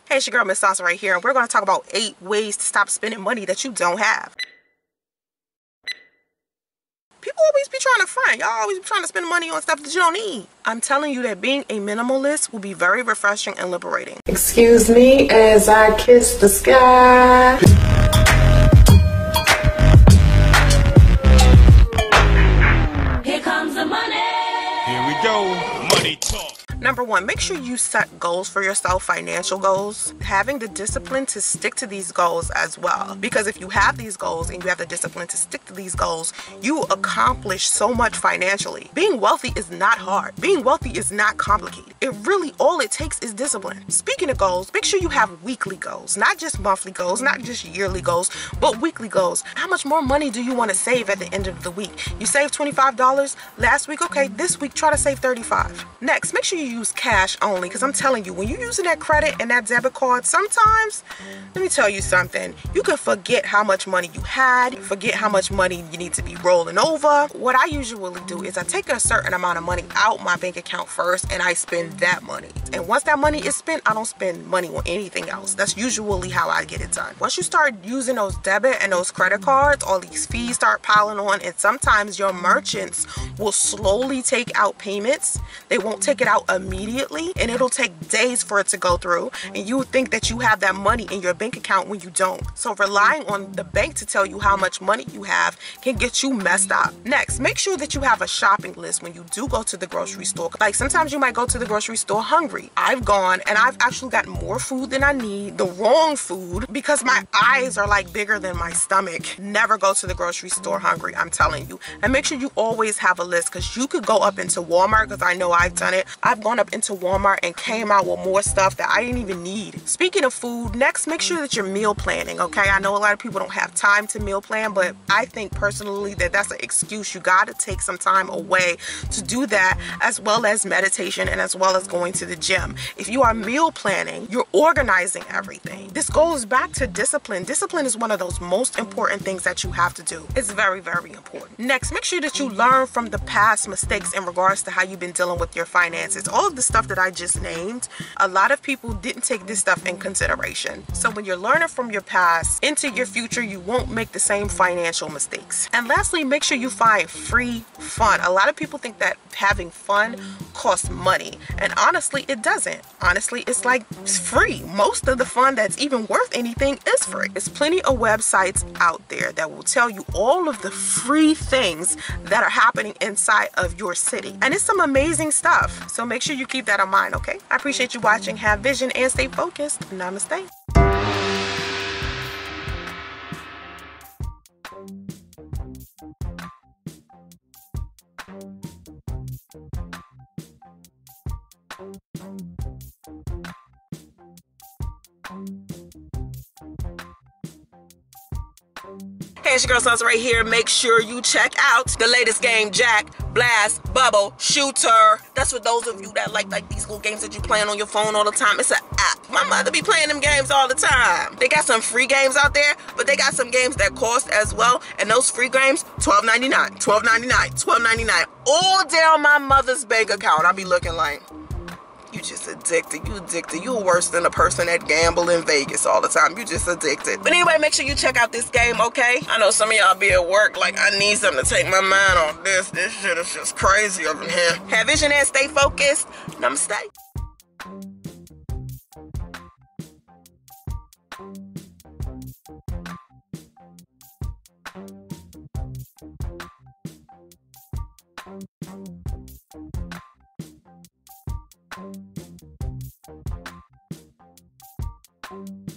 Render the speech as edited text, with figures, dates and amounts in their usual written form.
Hey, it's your girl, Miss Soncerae here, and we're going to talk about 8 ways to stop spending money that you don't have. People always be trying to front. Y'all always be trying to spend money on stuff that you don't need. I'm telling you that being a minimalist will be very refreshing and liberating. Excuse me as I kiss the sky. Here comes the money. Here we go. Money talk. Number 1, make sure you set goals for yourself, financial goals. Having the discipline to stick to these goals as well. Because if you have these goals and you have the discipline to stick to these goals, you accomplish so much financially. Being wealthy is not hard. Being wealthy is not complicated. It really, all it takes is discipline. Speaking of goals, make sure you have weekly goals. Not just monthly goals, not just yearly goals, but weekly goals. How much more money do you want to save at the end of the week? You saved $25 last week? Okay, this week try to save $35. Next, make sure you use cash only, because I'm telling you, when you're using that credit and that debit card, sometimes, let me tell you something, you can forget how much money you had, forget how much money you need to be rolling over. What I usually do is I take a certain amount of money out my bank account first and I spend that money. And once that money is spent, I don't spend money on anything else. That's usually how I get it done. Once you start using those debit and those credit cards, all these fees start piling on, and sometimes your merchants will slowly take out payments. They won't take it out immediately, and it'll take days for it to go through, and you would think that you have that money in your bank account when you don't. So relying on the bank to tell you how much money you have can get you messed up. Next, make sure that you have a shopping list when you do go to the grocery store. Like sometimes you might go to the grocery store hungry. I've gone and I've actually gotten more food than I need, the wrong food, because my eyes are like bigger than my stomach. Never go to the grocery store hungry, I'm telling you. And make sure you always have a list, because you could go up into Walmart, because I know I've done it. I've gone up into Walmart and came out with more stuff that I didn't even need. Speaking of food, next, make sure that you're meal planning, okay? I know a lot of people don't have time to meal plan, but I think personally that that's an excuse. You gotta take some time away to do that, as well as meditation and as well as going to the gym. If you are meal planning, you're organizing everything. This goes back to discipline. Discipline is one of those most important things that you have to do. It's very, very important. Next, make sure that you learn from the past mistakes in regards to how you've been dealing with your finances. All of the stuff that I just named, a lot of people didn't take this stuff in consideration. So when you're learning from your past into your future, you won't make the same financial mistakes. And lastly, make sure you find free fun. A lot of people think that having fun costs money, and honestly it doesn't. Honestly, it's like it's free. Most of the fun that's even worth anything is free. There's plenty of websites out there that will tell you all of the free things that are happening inside of your city, and it's some amazing stuff. So make sure you keep that in mind, okay? I appreciate you watching. Have vision and stay focused. Namaste. Hey, it's your girl Soncerae here. Make sure you check out the latest game, Jack, Blast, Bubble, Shooter. That's for those of you that like these little games that you playing on your phone all the time. It's an app. My mother be playing them games all the time. They got some free games out there, but they got some games that cost as well. And those free games, $12.99, $12.99, $12.99. All down my mother's bank account. I be looking like, you just addicted. You addicted. You worse than a person that gamble in Vegas all the time. You just addicted. But anyway, make sure you check out this game, okay? I know some of y'all be at work like, I need something to take my mind off this. This shit is just crazy over here. Have vision and stay focused. Namaste. Thank you.